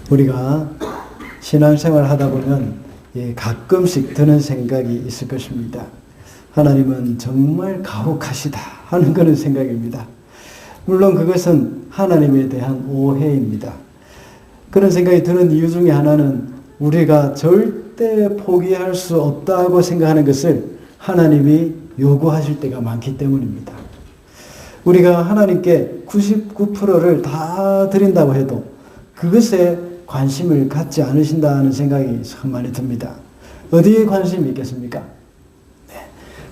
우리가 신앙생활 하다 보면 가끔씩 드는 생각이 있을 것입니다. 하나님은 정말 가혹하시다 하는 그런 생각입니다. 물론 그것은 하나님에 대한 오해입니다. 그런 생각이 드는 이유 중에 하나는 우리가 절대 포기할 수 없다고 생각하는 것을 하나님이 요구하실 때가 많기 때문입니다. 우리가 하나님께 99%를 다 드린다고 해도 그것에 관심을 갖지 않으신다는 생각이 참 많이 듭니다. 어디에 관심이 있겠습니까?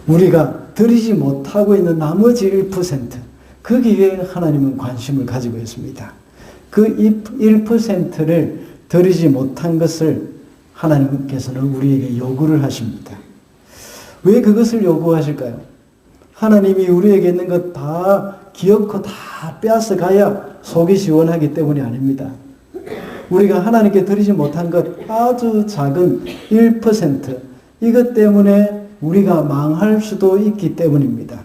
우리가 드리지 못하고 있는 나머지 1%, 거기에 하나님은 관심을 가지고 있습니다. 그 1%를 드리지 못한 것을 하나님께서는 우리에게 요구를 하십니다. 왜 그것을 요구하실까요? 하나님이 우리에게 있는 것 다 기어코 다 빼앗아 가야 속이 시원하기 때문이 아닙니다. 우리가 하나님께 드리지 못한 것 아주 작은 1%, 이것 때문에 우리가 망할 수도 있기 때문입니다.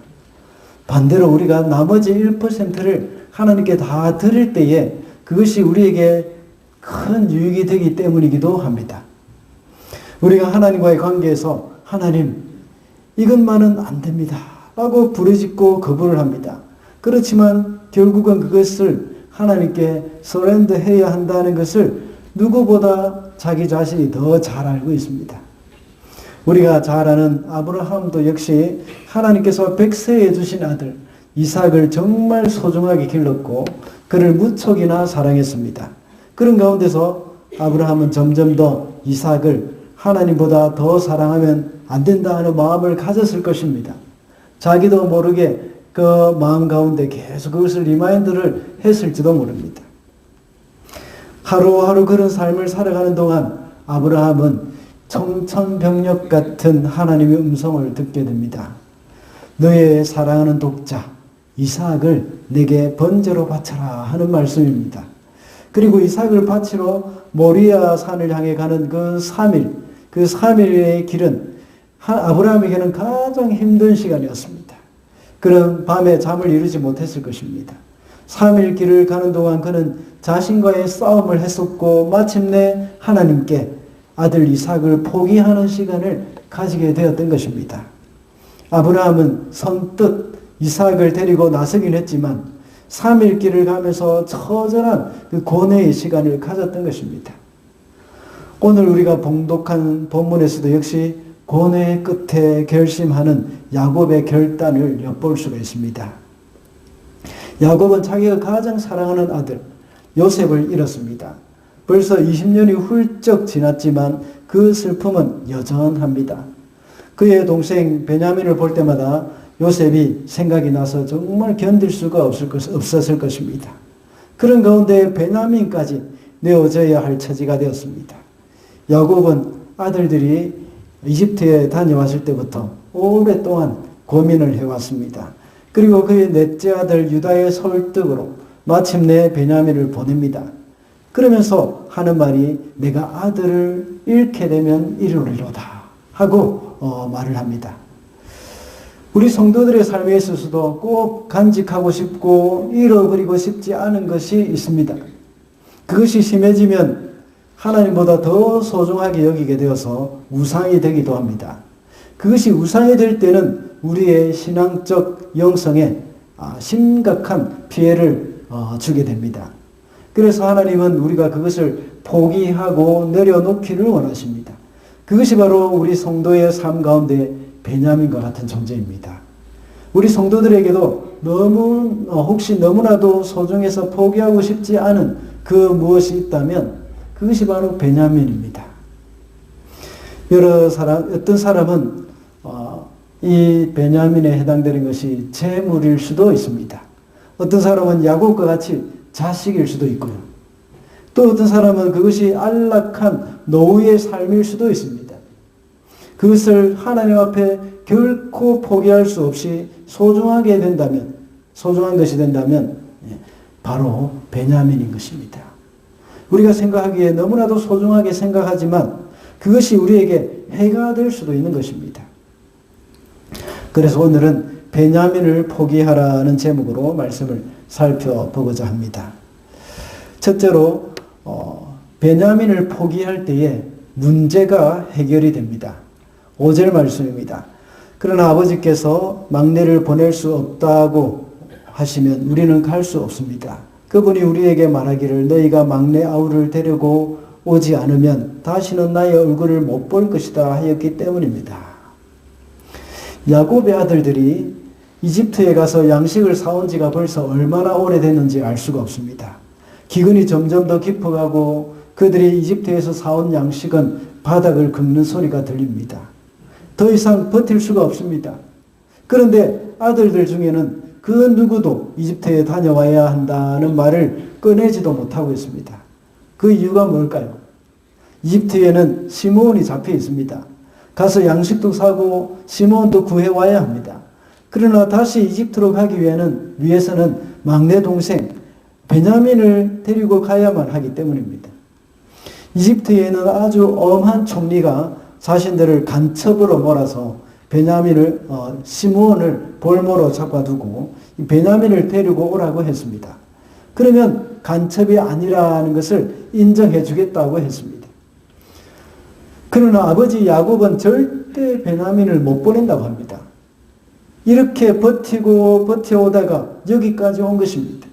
반대로 우리가 나머지 1%를 하나님께 다 드릴 때에 그것이 우리에게 큰 유익이 되기 때문이기도 합니다. 우리가 하나님과의 관계에서 하나님, 이것만은 안 됩니다 라고 부르짖고 거부를 합니다. 그렇지만 결국은 그것을 하나님께 서렌더해야 한다는 것을 누구보다 자기 자신이 더 잘 알고 있습니다. 우리가 잘 아는 아브라함도 역시 하나님께서 백세해 주신 아들 이삭을 정말 소중하게 길렀고 그를 무척이나 사랑했습니다. 그런 가운데서 아브라함은 점점 더 이삭을 하나님보다 더 사랑하면 안 된다 하는 마음을 가졌을 것입니다. 자기도 모르게 그 마음 가운데 계속 그것을 리마인드를 했을지도 모릅니다. 하루하루 그런 삶을 살아가는 동안 아브라함은 청천벽력 같은 하나님의 음성을 듣게 됩니다. 너의 사랑하는 독자 이삭을 내게 번제로 바쳐라 하는 말씀입니다. 그리고 이삭을 바치러 모리아 산을 향해 가는 그 3일, 그 3일의 길은 아브라함에게는 가장 힘든 시간이었습니다. 그는 밤에 잠을 이루지 못했을 것입니다. 3일 길을 가는 동안 그는 자신과의 싸움을 했었고 마침내 하나님께 아들 이삭을 포기하는 시간을 가지게 되었던 것입니다. 아브라함은 선뜻 이삭을 데리고 나서긴 했지만 3일 길을 가면서 처절한 그 고뇌의 시간을 가졌던 것입니다. 오늘 우리가 봉독한 본문에서도 역시 고뇌의 끝에 결심하는 야곱의 결단을 엿볼 수가 있습니다. 야곱은 자기가 가장 사랑하는 아들 요셉을 잃었습니다. 벌써 20년이 훌쩍 지났지만 그 슬픔은 여전합니다. 그의 동생 베냐민을 볼 때마다 요셉이 생각이 나서 정말 견딜 수가 없었을 것입니다. 그런 가운데 베냐민까지 내어져야 할 처지가 되었습니다. 야곱은 아들들이 이집트에 다녀왔을 때부터 오랫동안 고민을 해왔습니다. 그리고 그의 넷째 아들 유다의 설득으로 마침내 베냐민을 보냅니다. 그러면서 하는 말이 내가 아들을 잃게 되면 이루리로다 하고 말을 합니다. 우리 성도들의 삶에 있어서도 꼭 간직하고 싶고 잃어버리고 싶지 않은 것이 있습니다. 그것이 심해지면 하나님보다 더 소중하게 여기게 되어서 우상이 되기도 합니다. 그것이 우상이 될 때는 우리의 신앙적 영성에 심각한 피해를 주게 됩니다. 그래서 하나님은 우리가 그것을 포기하고 내려놓기를 원하십니다. 그것이 바로 우리 성도의 삶 가운데 베냐민과 같은 존재입니다. 우리 성도들에게도 혹시 너무나도 소중해서 포기하고 싶지 않은 그 무엇이 있다면 그것이 바로 베냐민입니다. 어떤 사람은 이 베냐민에 해당되는 것이 재물일 수도 있습니다. 어떤 사람은 야곱과 같이 자식일 수도 있고요. 또 어떤 사람은 그것이 안락한 노후의 삶일 수도 있습니다. 그것을 하나님 앞에 결코 포기할 수 없이 소중한 것이 된다면 바로 베냐민인 것입니다. 우리가 생각하기에 너무나도 소중하게 생각하지만 그것이 우리에게 해가 될 수도 있는 것입니다. 그래서 오늘은 베냐민을 포기하라는 제목으로 말씀을 살펴보고자 합니다. 첫째로 베냐민을 포기할 때에 문제가 해결이 됩니다. 5절 말씀입니다. 그러나 아버지께서 막내를 보낼 수 없다고 하시면 우리는 갈 수 없습니다. 그분이 우리에게 말하기를 너희가 막내 아우를 데리고 오지 않으면 다시는 나의 얼굴을 못 볼 것이다 하였기 때문입니다. 야곱의 아들들이 이집트에 가서 양식을 사온 지가 벌써 얼마나 오래됐는지 알 수가 없습니다. 기근이 점점 더 깊어가고 그들이 이집트에서 사온 양식은 바닥을 긁는 소리가 들립니다. 더 이상 버틸 수가 없습니다. 그런데 아들들 중에는 그 누구도 이집트에 다녀와야 한다는 말을 꺼내지도 못하고 있습니다. 그 이유가 뭘까요? 이집트에는 시므온이 잡혀 있습니다. 가서 양식도 사고 시므온도 구해와야 합니다. 그러나 다시 이집트로 가기 위해서는 막내 동생 베냐민을 데리고 가야만 하기 때문입니다. 이집트에는 아주 엄한 총리가 자신들을 간첩으로 몰아서 베냐민을 시므온을 볼모로 잡아두고 베냐민을 데리고 오라고 했습니다. 그러면 간첩이 아니라는 것을 인정해 주겠다고 했습니다. 그러나 아버지 야곱은 절대 베냐민을 못 보낸다고 합니다. 이렇게 버텨오다가 여기까지 온 것입니다.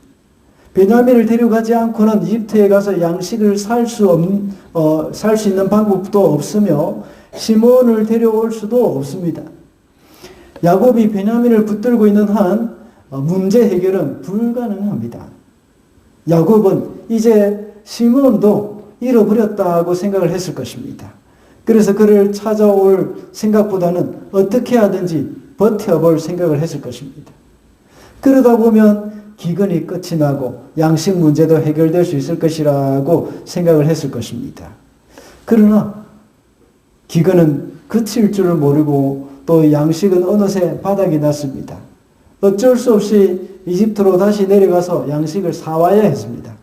베냐민을 데려가지 않고는 이집트에 가서 양식을 살 수 있는 방법도 없으며 시므온을 데려올 수도 없습니다. 야곱이 베냐민을 붙들고 있는 한 문제 해결은 불가능합니다. 야곱은 이제 시므온도 잃어버렸다고 생각을 했을 것입니다. 그래서 그를 찾아올 생각보다는 어떻게 하든지 버텨볼 생각을 했을 것입니다. 그러다 보면 기근이 끝이 나고 양식 문제도 해결될 수 있을 것이라고 생각을 했을 것입니다. 그러나 기근은 그칠 줄을 모르고 또 양식은 어느새 바닥이 났습니다. 어쩔 수 없이 이집트로 다시 내려가서 양식을 사와야 했습니다.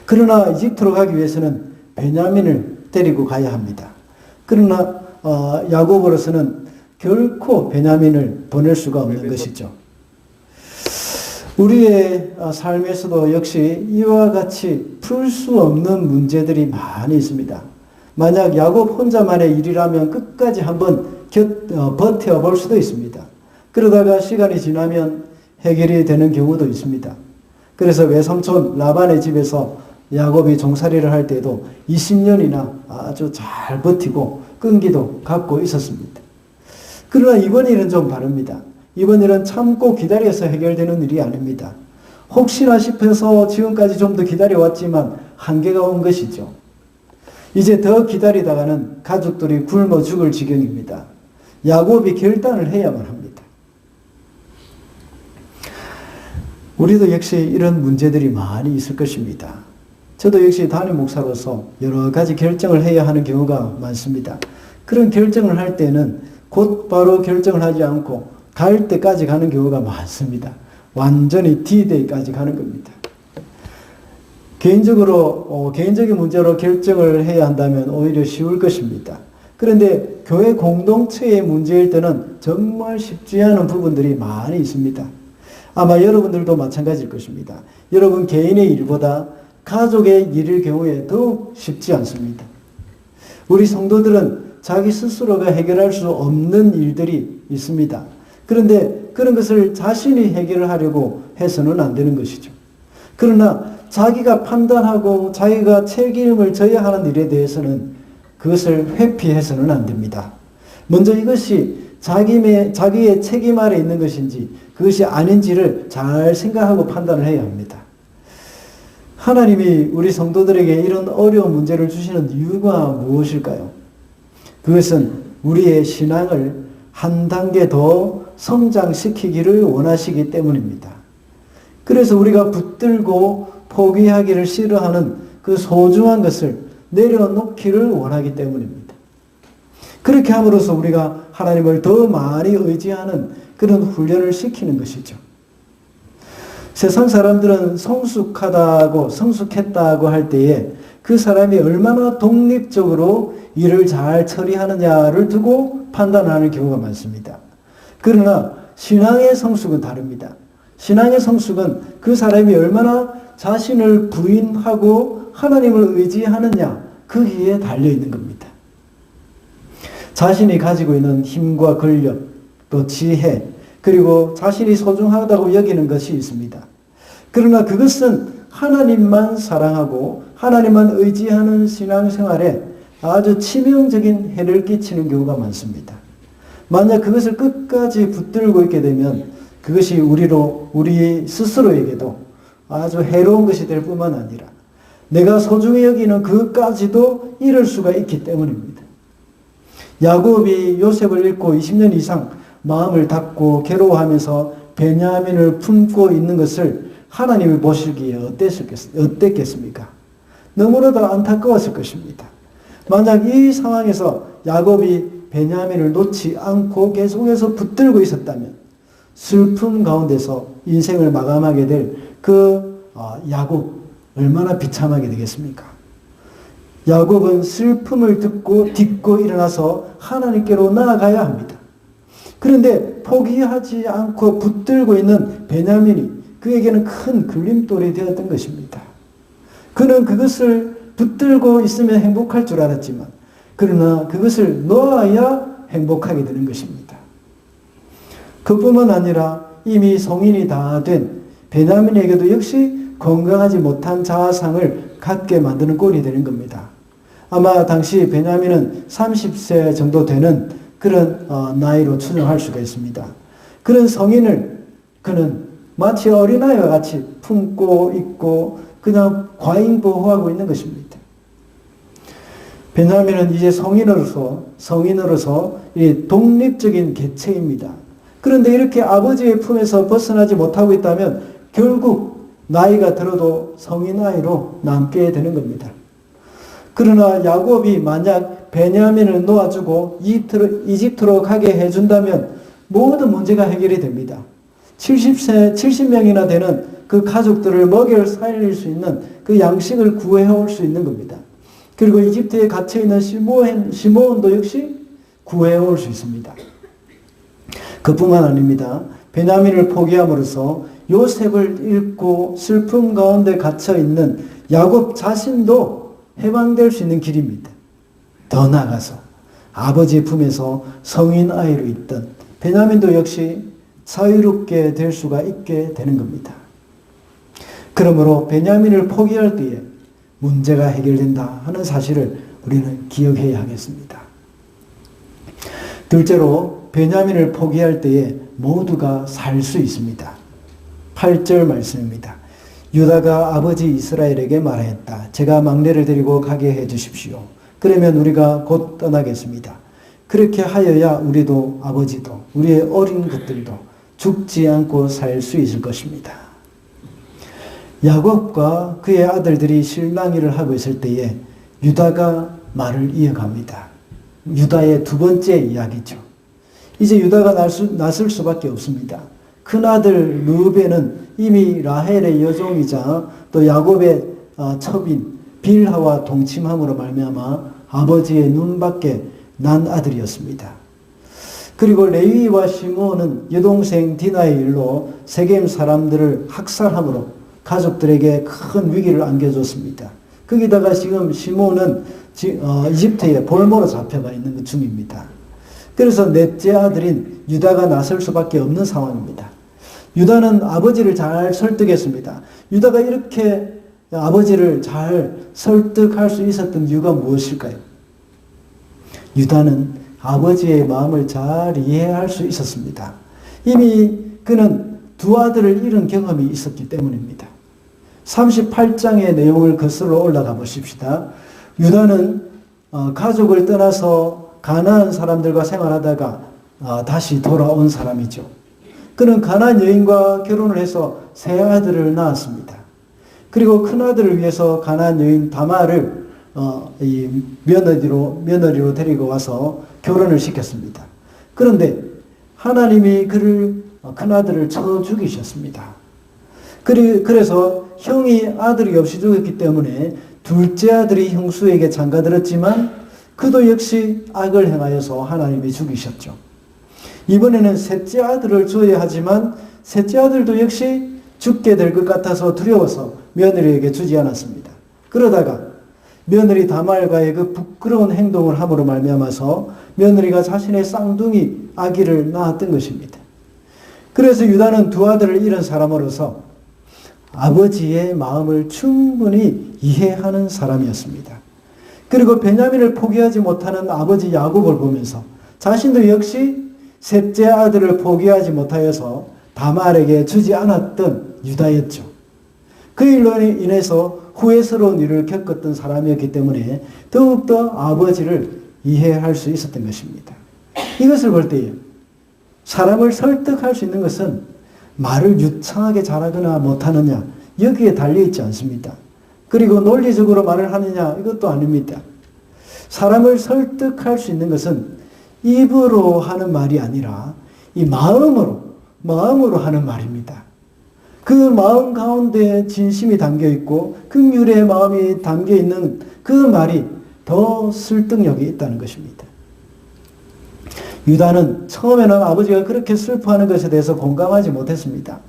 그러나 이집트로 가기 위해서는 베냐민을 데리고 가야 합니다. 그러나 야곱으로서는 결코 베냐민을 보낼 수가 없는 것이죠. 우리의 삶에서도 역시 이와 같이 풀 수 없는 문제들이 많이 있습니다. 만약 야곱 혼자만의 일이라면 끝까지 한번 버텨볼 수도 있습니다. 그러다가 시간이 지나면 해결이 되는 경우도 있습니다. 그래서 외삼촌 라반의 집에서 야곱이 종살이를 할 때도 20년이나 아주 잘 버티고 끈기도 갖고 있었습니다. 그러나 이번 일은 좀 다릅니다. 이번 일은 참고 기다려서 해결되는 일이 아닙니다. 혹시나 싶어서 지금까지 좀 더 기다려왔지만 한계가 온 것이죠. 이제 더 기다리다가는 가족들이 굶어 죽을 지경입니다. 야곱이 결단을 해야만 합니다. 우리도 역시 이런 문제들이 많이 있을 것입니다. 저도 역시 담임 목사로서 여러 가지 결정을 해야 하는 경우가 많습니다. 그런 결정을 할 때는 곧바로 결정을 하지 않고 갈 때까지 가는 경우가 많습니다. 완전히 D-Day까지 가는 겁니다. 개인적인 문제로 결정을 해야 한다면 오히려 쉬울 것입니다. 그런데 교회 공동체의 문제일 때는 정말 쉽지 않은 부분들이 많이 있습니다. 아마 여러분들도 마찬가지일 것입니다. 여러분 개인의 일보다 가족의 일일 경우에 더욱 쉽지 않습니다. 우리 성도들은 자기 스스로가 해결할 수 없는 일들이 있습니다. 그런데 그런 것을 자신이 해결을 하려고 해서는 안 되는 것이죠. 그러나 자기가 판단하고 자기가 책임을 져야 하는 일에 대해서는 그것을 회피해서는 안 됩니다. 먼저 이것이 자기의 책임 아래 있는 것인지 그것이 아닌지를 잘 생각하고 판단을 해야 합니다. 하나님이 우리 성도들에게 이런 어려운 문제를 주시는 이유가 무엇일까요? 그것은 우리의 신앙을 한 단계 더 성장시키기를 원하시기 때문입니다. 그래서 우리가 붙들고 포기하기를 싫어하는 그 소중한 것을 내려놓기를 원하기 때문입니다. 그렇게 함으로써 우리가 하나님을 더 많이 의지하는 그런 훈련을 시키는 것이죠. 세상 사람들은 성숙했다고 할 때에 그 사람이 얼마나 독립적으로 일을 잘 처리하느냐를 두고 판단하는 경우가 많습니다. 그러나 신앙의 성숙은 다릅니다. 신앙의 성숙은 그 사람이 얼마나 자신을 부인하고 하나님을 의지하느냐, 거기에 달려 있는 겁니다. 자신이 가지고 있는 힘과 권력, 또 지혜, 그리고 자신이 소중하다고 여기는 것이 있습니다. 그러나 그것은 하나님만 사랑하고 하나님만 의지하는 신앙생활에 아주 치명적인 해를 끼치는 경우가 많습니다. 만약 그것을 끝까지 붙들고 있게 되면 그것이 우리 스스로에게도 아주 해로운 것이 될 뿐만 아니라 내가 소중히 여기는 그것까지도 잃을 수가 있기 때문입니다. 야곱이 요셉을 잃고 20년 이상 마음을 닫고 괴로워하면서 베냐민을 품고 있는 것을 하나님이 보시기에 어땠겠습니까? 너무나도 안타까웠을 것입니다. 만약 이 상황에서 야곱이 베냐민을 놓지 않고 계속해서 붙들고 있었다면 슬픔 가운데서 인생을 마감하게 될 그 야곱, 얼마나 비참하게 되겠습니까? 야곱은 슬픔을 딛고 일어나서 하나님께로 나아가야 합니다. 그런데 포기하지 않고 붙들고 있는 베냐민이 그에게는 큰 걸림돌이 되었던 것입니다. 그는 그것을 붙들고 있으면 행복할 줄 알았지만 그러나 그것을 놓아야 행복하게 되는 것입니다. 그뿐만 아니라 이미 성인이 다 된 베냐민에게도 역시 건강하지 못한 자아상을 갖게 만드는 꼴이 되는 겁니다. 아마 당시 베냐민은 30세 정도 되는 그런 나이로 추정할 수가 있습니다. 그런 성인을 그는 마치 어린아이와 같이 품고 있고 그냥 과잉 보호하고 있는 것입니다. 베냐민은 이제 성인으로서 이 독립적인 개체입니다. 그런데 이렇게 아버지의 품에서 벗어나지 못하고 있다면 결국 나이가 들어도 성인아이로 남게 되는 겁니다. 그러나 야곱이 만약 베냐민을 놓아주고 이집트로 가게 해준다면 모든 문제가 해결이 됩니다. 70명이나 되는 그 가족들을 먹여 살릴 수 있는 그 양식을 구해올 수 있는 겁니다. 그리고 이집트에 갇혀있는 시므온도 역시 구해올 수 있습니다. 그뿐만 아닙니다. 베냐민을 포기함으로써 요셉을 잃고 슬픔 가운데 갇혀있는 야곱 자신도 해방될 수 있는 길입니다. 더 나아가서 아버지의 품에서 성인 아이로 있던 베냐민도 역시 자유롭게 될 수가 있게 되는 겁니다. 그러므로 베냐민을 포기할 때에 문제가 해결된다 하는 사실을 우리는 기억해야 하겠습니다. 둘째로 베냐민을 포기할 때에 모두가 살 수 있습니다. 8절 말씀입니다. 유다가 아버지 이스라엘에게 말하였다. 제가 막내를 데리고 가게 해주십시오. 그러면 우리가 곧 떠나겠습니다. 그렇게 하여야 우리도 아버지도 우리의 어린 것들도 죽지 않고 살 수 있을 것입니다. 야곱과 그의 아들들이 실랑이를 하고 있을 때에 유다가 말을 이어갑니다. 유다의 두 번째 이야기죠. 이제 유다가 나설 수밖에 없습니다. 큰아들 르우벤은 이미 라헬의 여종이자 또 야곱의 첩인 빌하와 동침함으로 말미암아 아버지의 눈밖에 난 아들이었습니다. 그리고 레위와 시므온은 여동생 디나의 일로 세겜 사람들을 학살함으로 가족들에게 큰 위기를 안겨줬습니다. 거기다가 지금 시므온은 이집트에 볼모로 잡혀가 있는 중입니다. 그래서 넷째 아들인 유다가 나설 수밖에 없는 상황입니다. 유다는 아버지를 잘 설득했습니다. 유다가 이렇게 아버지를 잘 설득할 수 있었던 이유가 무엇일까요? 유다는 아버지의 마음을 잘 이해할 수 있었습니다. 이미 그는 두 아들을 잃은 경험이 있었기 때문입니다. 38장의 내용을 거슬러 올라가 보십시다. 유다는 가족을 떠나서 가나안 사람들과 생활하다가 다시 돌아온 사람이죠. 그는 가나안 여인과 결혼을 해서 세 아들을 낳았습니다. 그리고 큰 아들을 위해서 가나안 여인 다말을 며느리로 데리고 와서 결혼을 시켰습니다. 그런데 하나님이 큰 아들을 쳐 죽이셨습니다. 그래서 형이 아들이 없이 죽었기 때문에 둘째 아들이 형수에게 장가들었지만 그도 역시 악을 행하여서 하나님이 죽이셨죠. 이번에는 셋째 아들을 줘야 하지만 셋째 아들도 역시 죽게 될 것 같아서 두려워서 며느리에게 주지 않았습니다. 그러다가 며느리 다말과의 그 부끄러운 행동을 함으로 말미암아서 며느리가 자신의 쌍둥이 아기를 낳았던 것입니다. 그래서 유다는 두 아들을 잃은 사람으로서 아버지의 마음을 충분히 이해하는 사람이었습니다. 그리고 베냐민을 포기하지 못하는 아버지 야곱을 보면서 자신도 역시 셋째 아들을 포기하지 못하여서 다말에게 주지 않았던 유다였죠. 그 일로 인해서 후회스러운 일을 겪었던 사람이었기 때문에 더욱더 아버지를 이해할 수 있었던 것입니다. 이것을 볼 때에 사람을 설득할 수 있는 것은 말을 유창하게 잘하거나 못하느냐 여기에 달려있지 않습니다. 그리고 논리적으로 말을 하느냐 이것도 아닙니다. 사람을 설득할 수 있는 것은 입으로 하는 말이 아니라 이 마음으로 하는 말입니다. 그 마음 가운데 진심이 담겨있고 긍휼의 마음이 담겨있는 그 말이 더 설득력이 있다는 것입니다. 유다는 처음에는 아버지가 그렇게 슬퍼하는 것에 대해서 공감하지 못했습니다.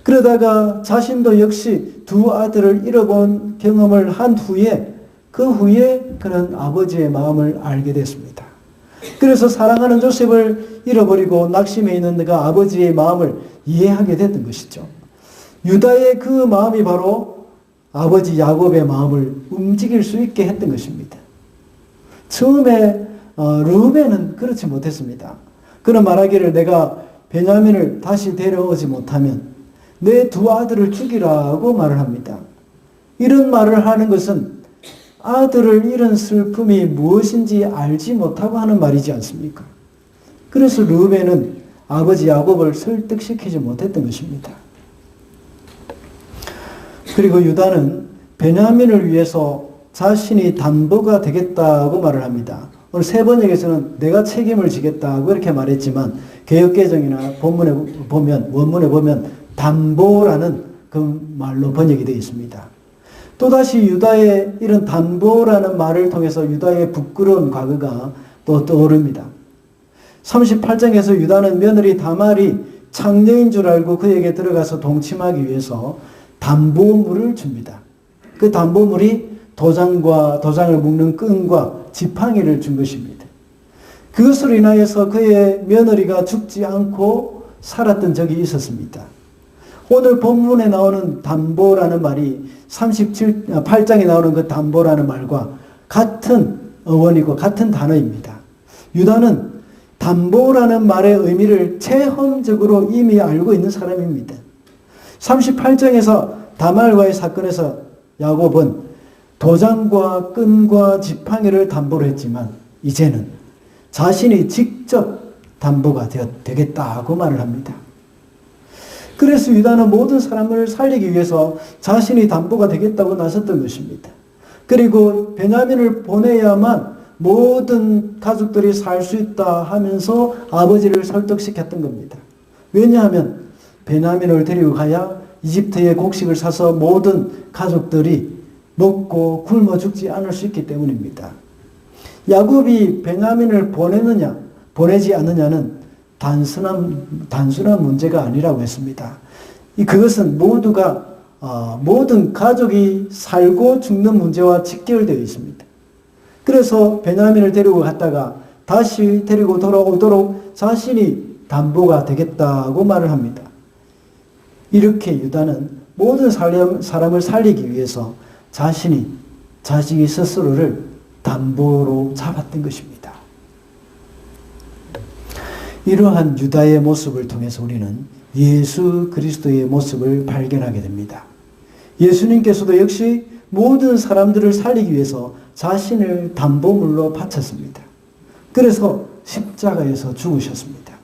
그러다가 자신도 역시 두 아들을 잃어본 경험을 한 후에 그 후에 그는 아버지의 마음을 알게 됐습니다. 그래서 사랑하는 조셉을 잃어버리고 낙심해 있는 그가 아버지의 마음을 이해하게 됐던 것이죠. 유다의 그 마음이 바로 아버지 야곱의 마음을 움직일 수 있게 했던 것입니다. 처음에 르우벤은 그렇지 못했습니다. 그는 말하기를 내가 베냐민을 다시 데려오지 못하면 내 두 아들을 죽이라고 말을 합니다. 이런 말을 하는 것은 아들을 잃은 슬픔이 무엇인지 알지 못하고 하는 말이지 않습니까? 그래서 르우벤은 아버지 야곱을 설득시키지 못했던 것입니다. 그리고 유다는 베냐민을 위해서 자신이 담보가 되겠다고 말을 합니다. 오늘 세 번역에서는 내가 책임을 지겠다고 이렇게 말했지만 개역개정이나 본문에 보면 원문에 보면 담보라는 그 말로 번역이 되어 있습니다. 또다시 유다의 이런 담보라는 말을 통해서 유다의 부끄러운 과거가 또 떠오릅니다. 38장에서 유다는 며느리 다말이 창녀인 줄 알고 그에게 들어가서 동침하기 위해서 담보물을 줍니다. 그 담보물이 도장을 묶는 끈과 지팡이를 준 것입니다. 그것으로 인하여서 그의 며느리가 죽지 않고 살았던 적이 있었습니다. 오늘 본문에 나오는 담보라는 말이 38장에 나오는 그 담보라는 말과 같은 어원이고 같은 단어입니다. 유다는 담보라는 말의 의미를 체험적으로 이미 알고 있는 사람입니다. 38장에서 다말과의 사건에서 야곱은 도장과 끈과 지팡이를 담보로 했지만 이제는 자신이 직접 담보가 되겠다고 말을 합니다. 그래서 유다는 모든 사람을 살리기 위해서 자신이 담보가 되겠다고 나섰던 것입니다. 그리고 베냐민을 보내야만 모든 가족들이 살 수 있다 하면서 아버지를 설득시켰던 겁니다. 왜냐하면 베냐민을 데리고 가야 이집트의 곡식을 사서 모든 가족들이 먹고 굶어 죽지 않을 수 있기 때문입니다. 야곱이 베냐민을 보내느냐 보내지 않느냐는 단순한 문제가 아니라고 했습니다. 그것은 모든 가족이 살고 죽는 문제와 직결되어 있습니다. 그래서 베냐민을 데리고 갔다가 다시 데리고 돌아오도록 자신이 담보가 되겠다고 말을 합니다. 이렇게 유다는 모든 사람을 살리기 위해서 자기 스스로를 담보로 잡았던 것입니다. 이러한 유다의 모습을 통해서 우리는 예수 그리스도의 모습을 발견하게 됩니다. 예수님께서도 역시 모든 사람들을 살리기 위해서 자신을 담보물로 바쳤습니다. 그래서 십자가에서 죽으셨습니다.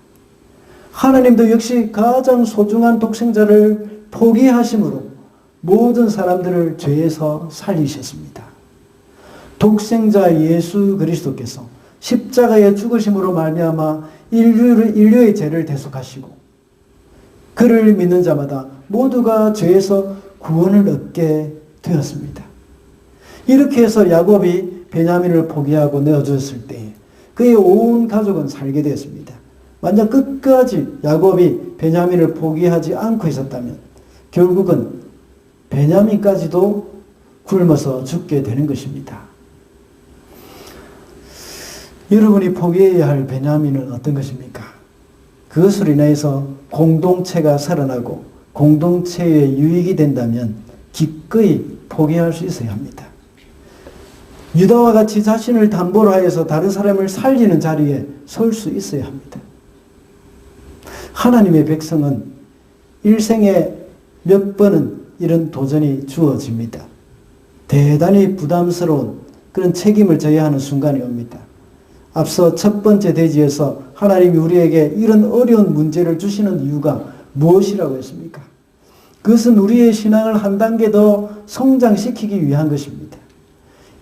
하나님도 역시 가장 소중한 독생자를 포기하심으로 모든 사람들을 죄에서 살리셨습니다. 독생자 예수 그리스도께서 십자가에 죽으심으로 말미암아 인류의 죄를 대속하시고 그를 믿는 자마다 모두가 죄에서 구원을 얻게 되었습니다. 이렇게 해서 야곱이 베냐민을 포기하고 내어주었을 때 그의 온 가족은 살게 되었습니다. 만약 끝까지 야곱이 베냐민을 포기하지 않고 있었다면 결국은 베냐민까지도 굶어서 죽게 되는 것입니다. 여러분이 포기해야 할 베냐민은 어떤 것입니까? 그것으로 인해서 공동체가 살아나고 공동체에 유익이 된다면 기꺼이 포기할 수 있어야 합니다. 유다와 같이 자신을 담보로 하여서 다른 사람을 살리는 자리에 설 수 있어야 합니다. 하나님의 백성은 일생에 몇 번은 이런 도전이 주어집니다. 대단히 부담스러운 그런 책임을 져야 하는 순간이 옵니다. 앞서 첫 번째 대지에서 하나님이 우리에게 이런 어려운 문제를 주시는 이유가 무엇이라고 했습니까? 그것은 우리의 신앙을 한 단계 더 성장시키기 위한 것입니다.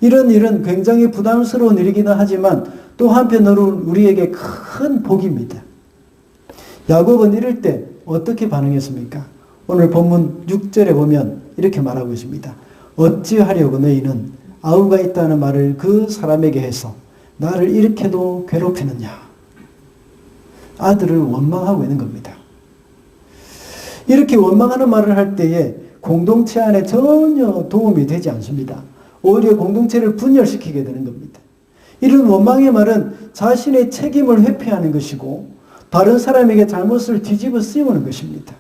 이런 일은 굉장히 부담스러운 일이기는 하지만 또 한편으로 우리에게 큰 복입니다. 야곱은 이럴 때 어떻게 반응했습니까? 오늘 본문 6절에 보면 이렇게 말하고 있습니다. 어찌하려고 너희는 아우가 있다는 말을 그 사람에게 해서 나를 이렇게도 괴롭히느냐. 아들을 원망하고 있는 겁니다. 이렇게 원망하는 말을 할 때에 공동체 안에 전혀 도움이 되지 않습니다. 오히려 공동체를 분열시키게 되는 겁니다. 이런 원망의 말은 자신의 책임을 회피하는 것이고 다른 사람에게 잘못을 뒤집어 씌우는 것입니다.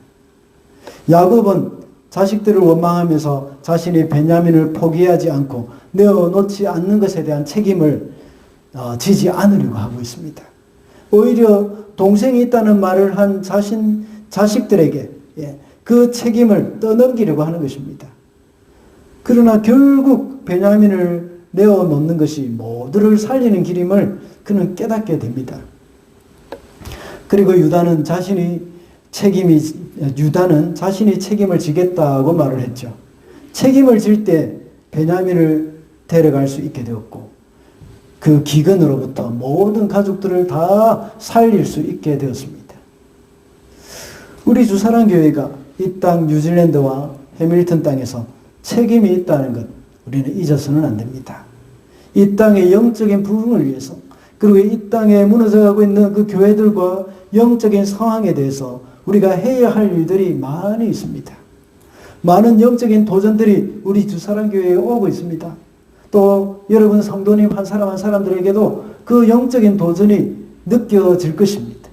야곱은 자식들을 원망하면서 자신이 베냐민을 포기하지 않고 내어놓지 않는 것에 대한 책임을 지지 않으려고 하고 있습니다. 오히려 동생이 있다는 말을 한 자식들에게 그 책임을 떠넘기려고 하는 것입니다. 그러나 결국 베냐민을 내어놓는 것이 모두를 살리는 길임을 그는 깨닫게 됩니다. 그리고 유다는 자신이 책임을 지겠다고 말을 했죠. 책임을 질 때 베냐민을 데려갈 수 있게 되었고 그 기근으로부터 모든 가족들을 다 살릴 수 있게 되었습니다. 우리 주사랑교회가 이 땅 뉴질랜드와 해밀턴 땅에서 책임이 있다는 것 우리는 잊어서는 안 됩니다. 이 땅의 영적인 부흥을 위해서 그리고 이 땅에 무너져가고 있는 그 교회들과 영적인 상황에 대해서 우리가 해야 할 일들이 많이 있습니다. 많은 영적인 도전들이 우리 주사랑교회에 오고 있습니다. 또 여러분 성도님 한 사람 한 사람들에게도 그 영적인 도전이 느껴질 것입니다.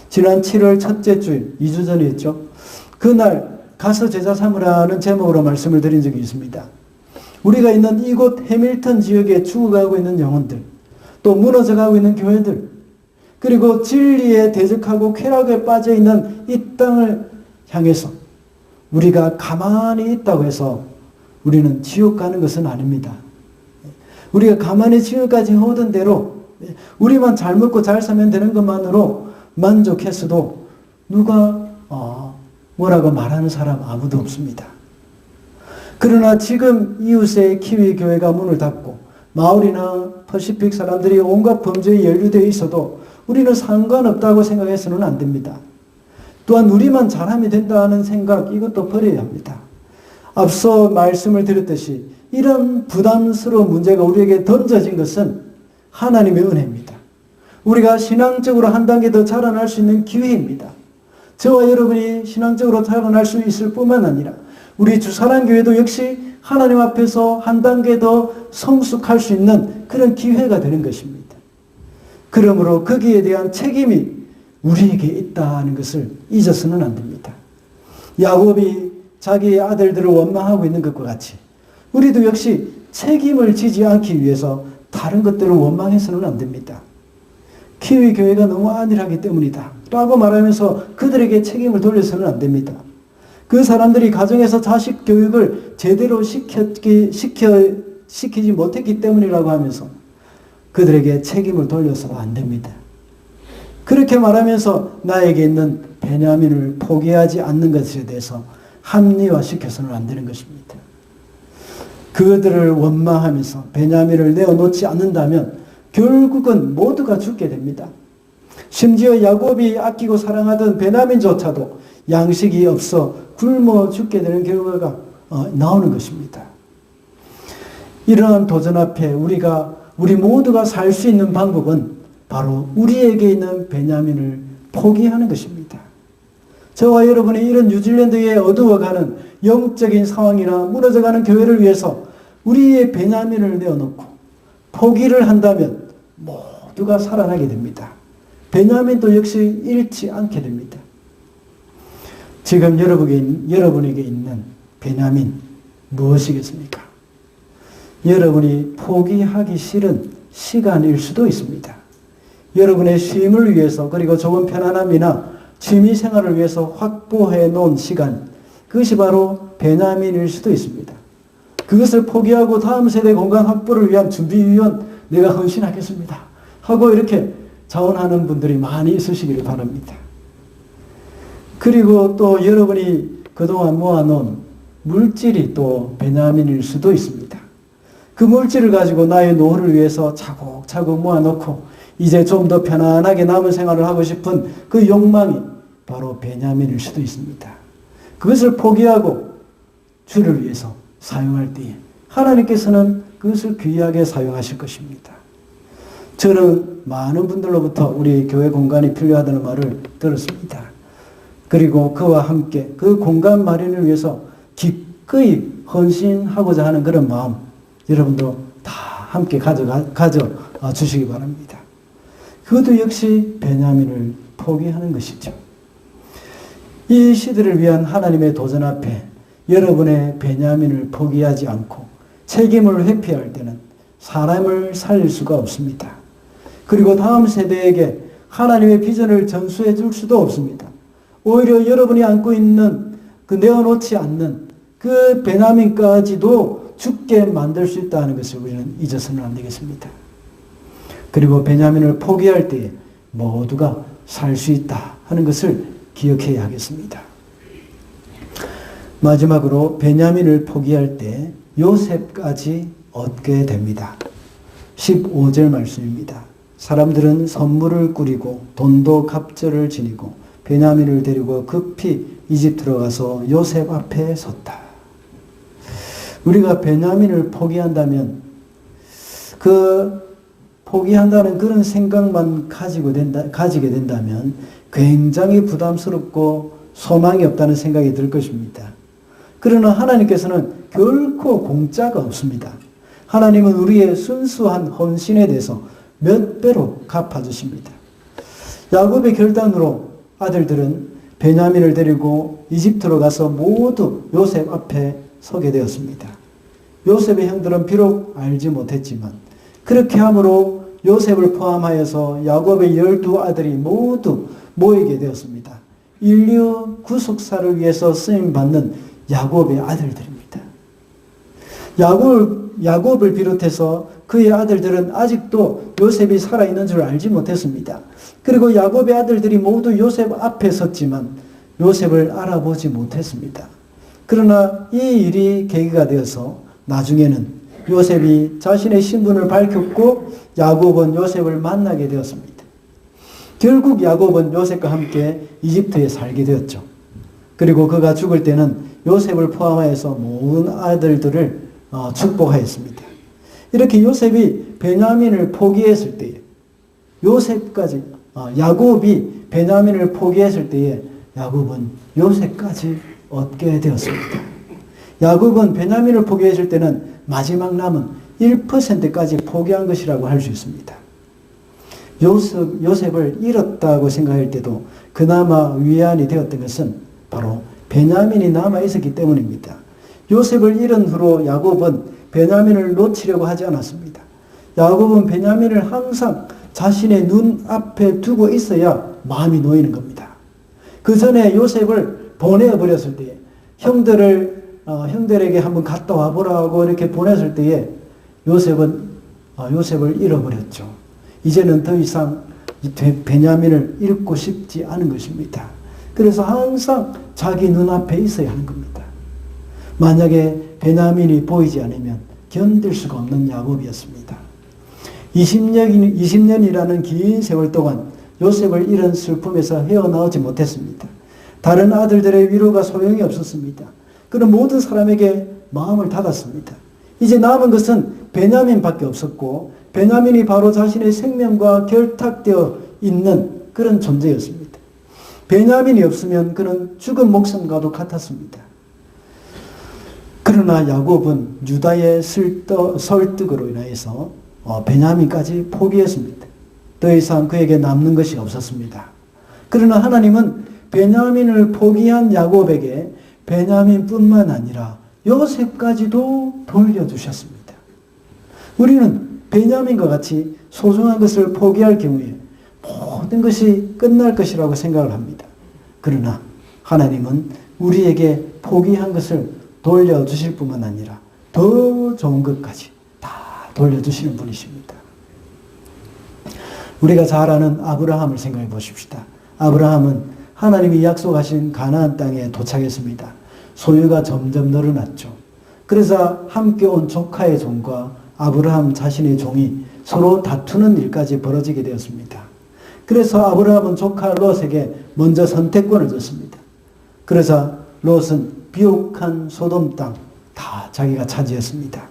지난 7월 첫째 주일 2주 전이었죠. 그날 가서 제자 삼으라는 제목으로 말씀을 드린 적이 있습니다. 우리가 있는 이곳 해밀턴 지역에 죽어가고 있는 영혼들, 또 무너져가고 있는 교회들, 그리고 진리에 대적하고 쾌락에 빠져있는 이 땅을 향해서 우리가 가만히 있다고 해서 우리는 지옥 가는 것은 아닙니다. 우리가 가만히 지금까지 해오던 대로 우리만 잘 먹고 잘 사면 되는 것만으로 만족했어도 누가 뭐라고 말하는 사람 아무도 없습니다. 그러나 지금 이웃의 키위 교회가 문을 닫고 마을이나 퍼시픽 사람들이 온갖 범죄에 연루되어 있어도 우리는 상관없다고 생각해서는 안 됩니다. 또한 우리만 잘하면 된다는 생각 이것도 버려야 합니다. 앞서 말씀을 드렸듯이 이런 부담스러운 문제가 우리에게 던져진 것은 하나님의 은혜입니다. 우리가 신앙적으로 한 단계 더 자라날 수 있는 기회입니다. 저와 여러분이 신앙적으로 자라날 수 있을 뿐만 아니라 우리 주사랑교회도 역시 하나님 앞에서 한 단계 더 성숙할 수 있는 그런 기회가 되는 것입니다. 그러므로 거기에 대한 책임이 우리에게 있다는 것을 잊어서는 안 됩니다. 야곱이 자기의 아들들을 원망하고 있는 것과 같이 우리도 역시 책임을 지지 않기 위해서 다른 것들을 원망해서는 안 됩니다. 키위 교회가 너무 안일하기 때문이다 라고 말하면서 그들에게 책임을 돌려서는 안 됩니다. 그 사람들이 가정에서 자식 교육을 제대로 시키지 못했기 때문이라고 하면서 그들에게 책임을 돌려서는 안 됩니다. 그렇게 말하면서 나에게 있는 베냐민을 포기하지 않는 것에 대해서 합리화시켜서는 안 되는 것입니다. 그들을 원망하면서 베냐민을 내어놓지 않는다면 결국은 모두가 죽게 됩니다. 심지어 야곱이 아끼고 사랑하던 베냐민조차도 양식이 없어 굶어 죽게 되는 결과가 나오는 것입니다. 이러한 도전 앞에 우리 모두가 살 수 있는 방법은 바로 우리에게 있는 베냐민을 포기하는 것입니다. 저와 여러분이 이런 뉴질랜드에 어두워가는 영적인 상황이나 무너져가는 교회를 위해서 우리의 베냐민을 내어놓고 포기를 한다면 모두가 살아나게 됩니다. 베냐민도 역시 잃지 않게 됩니다. 지금 여러분에게 있는 베냐민 무엇이겠습니까? 여러분이 포기하기 싫은 시간일 수도 있습니다. 여러분의 쉼을 위해서 그리고 좋은 편안함이나 취미생활을 위해서 확보해 놓은 시간, 그것이 바로 베냐민일 수도 있습니다. 그것을 포기하고 다음 세대 공간 확보를 위한 준비위원 내가 헌신하겠습니다 하고 이렇게 자원하는 분들이 많이 있으시기를 바랍니다. 그리고 또 여러분이 그동안 모아놓은 물질이 또 베냐민일 수도 있습니다. 그 물질을 가지고 나의 노후를 위해서 차곡차곡 모아놓고 이제 좀 더 편안하게 남은 생활을 하고 싶은 그 욕망이 바로 베냐민일 수도 있습니다. 그것을 포기하고 주를 위해서 사용할 때에 하나님께서는 그것을 귀하게 사용하실 것입니다. 저는 많은 분들로부터 우리 교회 공간이 필요하다는 말을 들었습니다. 그리고 그와 함께 그 공간 마련을 위해서 기꺼이 헌신하고자 하는 그런 마음 여러분도 다 함께 가져 주시기 바랍니다. 그것도 역시 베냐민을 포기하는 것이죠. 이 시대를 위한 하나님의 도전 앞에 여러분의 베냐민을 포기하지 않고 책임을 회피할 때는 사람을 살릴 수가 없습니다. 그리고 다음 세대에게 하나님의 비전을 전수해 줄 수도 없습니다. 오히려 여러분이 안고 있는 그 내어놓지 않는 그 베냐민까지도 죽게 만들 수 있다는 것을 우리는 잊어서는 안 되겠습니다. 그리고 베냐민을 포기할 때에 모두가 살 수 있다 하는 것을 기억해야 하겠습니다. 마지막으로 베냐민을 포기할 때 요셉까지 얻게 됩니다. 15절 말씀입니다. 사람들은 선물을 꾸리고 돈도 갑절을 지니고 베냐민을 데리고 급히 이집트로 가서 요셉 앞에 섰다. 우리가 베냐민을 포기한다면 포기한다는 그런 생각만 가지게 된다면 굉장히 부담스럽고 소망이 없다는 생각이 들 것입니다. 그러나 하나님께서는 결코 공짜가 없습니다. 하나님은 우리의 순수한 헌신에 대해서 몇 배로 갚아주십니다. 야곱의 결단으로 아들들은 베냐민을 데리고 이집트로 가서 모두 요셉 앞에 서게 되었습니다. 요셉의 형들은 비록 알지 못했지만 그렇게 함으로 요셉을 포함하여서 야곱의 12아들이 모두 모이게 되었습니다. 인류 구속사를 위해서 쓰임받는 야곱의 아들들입니다. 야곱을 비롯해서 그의 아들들은 아직도 요셉이 살아있는 줄 알지 못했습니다. 그리고 야곱의 아들들이 모두 요셉 앞에 섰지만 요셉을 알아보지 못했습니다. 그러나 이 일이 계기가 되어서 나중에는 요셉이 자신의 신분을 밝혔고 야곱은 요셉을 만나게 되었습니다. 결국 야곱은 요셉과 함께 이집트에 살게 되었죠. 그리고 그가 죽을 때는 요셉을 포함하여서 모든 아들들을 축복하였습니다. 이렇게 요셉이 베냐민을 포기했을 때에 야곱이 베냐민을 포기했을 때에 야곱은 요셉까지 얻게 되었습니다. 야곱은 베냐민을 포기했을 때는 마지막 남은 1%까지 포기한 것이라고 할 수 있습니다. 요셉을 잃었다고 생각할 때도 그나마 위안이 되었던 것은 바로 베냐민이 남아 있었기 때문입니다. 요셉을 잃은 후로 야곱은 베냐민을 놓치려고 하지 않았습니다. 야곱은 베냐민을 항상 자신의 눈앞에 두고 있어야 마음이 놓이는 겁니다. 그 전에 요셉을 보내버렸을 때에 형들에게 한번 갔다 와보라고 이렇게 보냈을 때에 요셉을 잃어버렸죠. 이제는 더 이상 베냐민을 잃고 싶지 않은 것입니다. 그래서 항상 자기 눈앞에 있어야 하는 겁니다. 만약에 베냐민이 보이지 않으면 견딜 수가 없는 야곱이었습니다. 20년이라는 긴 세월 동안 요셉을 잃은 슬픔에서 헤어나오지 못했습니다. 다른 아들들의 위로가 소용이 없었습니다. 그런 모든 사람에게 마음을 닫았습니다. 이제 남은 것은 베냐민밖에 없었고 베냐민이 바로 자신의 생명과 결탁되어 있는 그런 존재였습니다. 베냐민이 없으면 그는 죽은 목숨과도 같았습니다. 그러나 야곱은 유다의 설득으로 인해서 베냐민까지 포기했습니다. 더 이상 그에게 남는 것이 없었습니다. 그러나 하나님은 베냐민을 포기한 야곱에게 베냐민뿐만 아니라 요셉까지도 돌려주셨습니다. 우리는 베냐민과 같이 소중한 것을 포기할 경우에 모든 것이 끝날 것이라고 생각을 합니다. 그러나 하나님은 우리에게 포기한 것을 돌려주실 뿐만 아니라 더 좋은 것까지 다 돌려주시는 분이십니다. 우리가 잘 아는 아브라함을 생각해 보십시다. 아브라함은 하나님이 약속하신 가나안 땅에 도착했습니다. 소유가 점점 늘어났죠. 그래서 함께 온 조카의 종과 아브라함 자신의 종이 서로 다투는 일까지 벌어지게 되었습니다. 그래서 아브라함은 조카 롯에게 먼저 선택권을 줬습니다. 그래서 롯은 비옥한 소돔 땅 다 자기가 차지했습니다.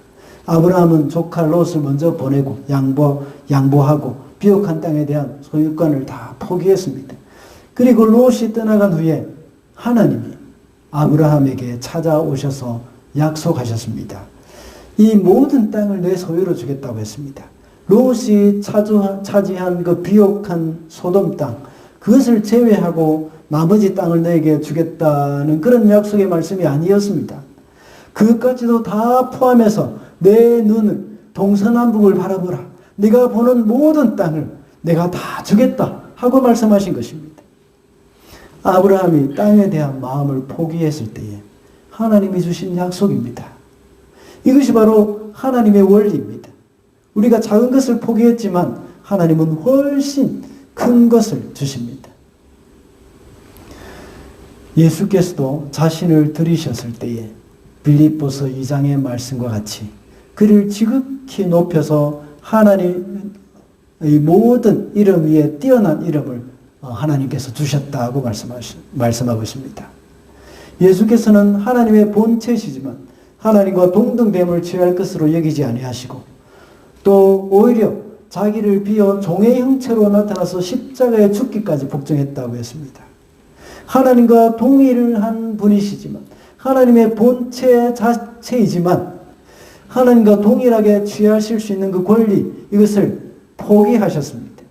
아브라함은 조카 롯을 먼저 보내고 양보하고 비옥한 땅에 대한 소유권을 다 포기했습니다. 그리고 롯이 떠나간 후에 하나님이 아브라함에게 찾아오셔서 약속하셨습니다. 이 모든 땅을 내 소유로 주겠다고 했습니다. 롯이 차지한 그 비옥한 소돔 땅, 그것을 제외하고 나머지 땅을 너에게 주겠다는 그런 약속의 말씀이 아니었습니다. 그것까지도 다 포함해서 내 눈을 동서남북을 바라보라. 네가 보는 모든 땅을 내가 다 주겠다 하고 말씀하신 것입니다. 아브라함이 땅에 대한 마음을 포기했을 때에 하나님이 주신 약속입니다. 이것이 바로 하나님의 원리입니다. 우리가 작은 것을 포기했지만 하나님은 훨씬 큰 것을 주십니다. 예수께서도 자신을 들이셨을 때에 빌립보서 2장의 말씀과 같이 그를 지극히 높여서 하나님의 모든 이름 위에 뛰어난 이름을 하나님께서 주셨다고 말씀하고 있습니다. 예수께서는 하나님의 본체시지만 하나님과 동등됨을 취할 것으로 여기지 아니하시고 또 오히려 자기를 비어 종의 형체로 나타나서 십자가에 죽기까지 복종했다고 했습니다. 하나님과 동일을 한 분이시지만 하나님의 본체 자체이지만 하나님과 동일하게 취하실 수 있는 그 권리, 이것을 포기하셨습니다.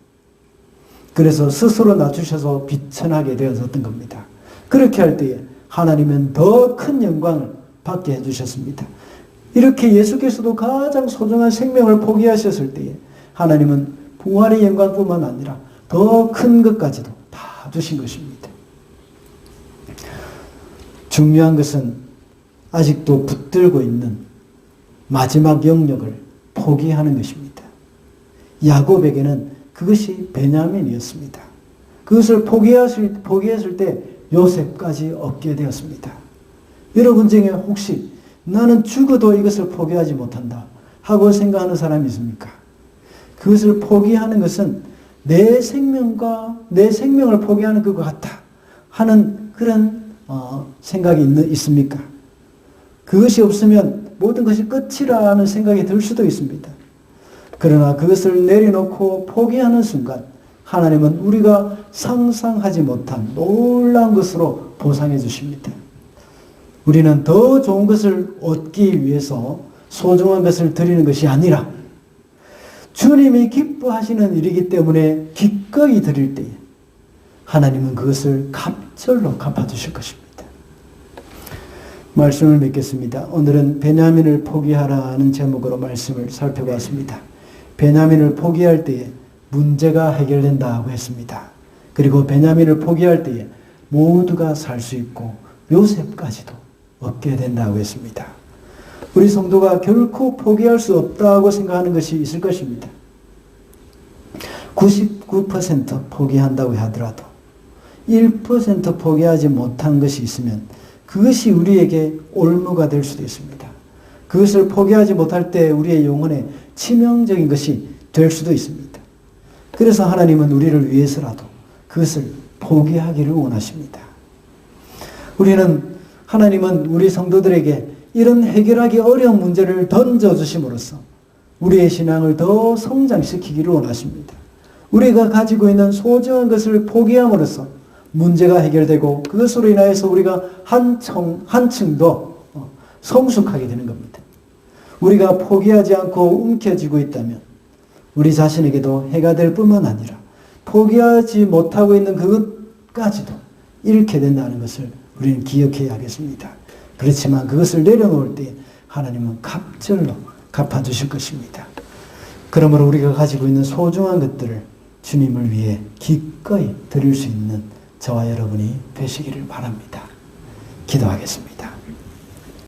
그래서 스스로 낮추셔서 비천하게 되어졌던 겁니다. 그렇게 할 때에 하나님은 더 큰 영광을 받게 해주셨습니다. 이렇게 예수께서도 가장 소중한 생명을 포기하셨을 때에 하나님은 부활의 영광뿐만 아니라 더 큰 것까지도 다 주신 것입니다. 중요한 것은 아직도 붙들고 있는 마지막 영역을 포기하는 것입니다. 야곱에게는 그것이 베냐민이었습니다. 그것을 포기했을 때 요셉까지 얻게 되었습니다. 여러분 중에 혹시 나는 죽어도 이것을 포기하지 못한다 하고 생각하는 사람이 있습니까? 그것을 포기하는 것은 내 생명을 포기하는 것 같다 하는 그런 생각이 있습니까? 그것이 없으면 모든 것이 끝이라는 생각이 들 수도 있습니다. 그러나 그것을 내려놓고 포기하는 순간 하나님은 우리가 상상하지 못한 놀라운 것으로 보상해 주십니다. 우리는 더 좋은 것을 얻기 위해서 소중한 것을 드리는 것이 아니라 주님이 기뻐하시는 일이기 때문에 기꺼이 드릴 때에 하나님은 그것을 갑절로 갚아주실 것입니다. 말씀을 맺겠습니다. 오늘은 베냐민을 포기하라는 제목으로 말씀을 살펴봤습니다. 베냐민을 포기할 때에 문제가 해결된다고 했습니다. 그리고 베냐민을 포기할 때에 모두가 살 수 있고 요셉까지도 얻게 된다고 했습니다. 우리 성도가 결코 포기할 수 없다고 생각하는 것이 있을 것입니다. 99% 포기한다고 하더라도 1% 포기하지 못한 것이 있으면 그것이 우리에게 올무가 될 수도 있습니다. 그것을 포기하지 못할 때 우리의 영혼에 치명적인 것이 될 수도 있습니다. 그래서 하나님은 우리를 위해서라도 그것을 포기하기를 원하십니다. 하나님은 우리 성도들에게 이런 해결하기 어려운 문제를 던져주심으로써 우리의 신앙을 더 성장시키기를 원하십니다. 우리가 가지고 있는 소중한 것을 포기함으로써 문제가 해결되고 그것으로 인하여서 우리가 한층 더 성숙하게 되는 겁니다. 우리가 포기하지 않고 움켜쥐고 있다면 우리 자신에게도 해가 될 뿐만 아니라 포기하지 못하고 있는 그것까지도 잃게 된다는 것을 우리는 기억해야 하겠습니다. 그렇지만 그것을 내려놓을 때 하나님은 갑절로 갚아주실 것입니다. 그러므로 우리가 가지고 있는 소중한 것들을 주님을 위해 기꺼이 드릴 수 있는 저와 여러분이 되시기를 바랍니다. 기도하겠습니다.